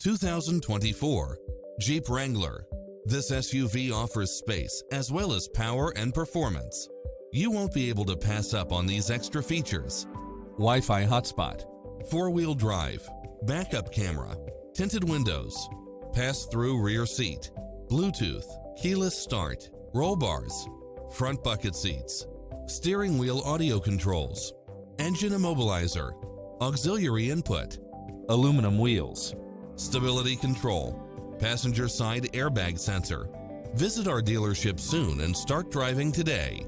2024 Jeep Wrangler. This SUV offers space as well as power and performance. You won't be able to pass up on these extra features. Wi-Fi hotspot, four-wheel drive, backup camera, tinted windows, pass-through rear seat, Bluetooth, keyless start, roll bars, front bucket seats, steering wheel audio controls, engine immobilizer, auxiliary input, aluminum wheels, stability control, passenger side airbag sensor. Visit our dealership soon and start driving today.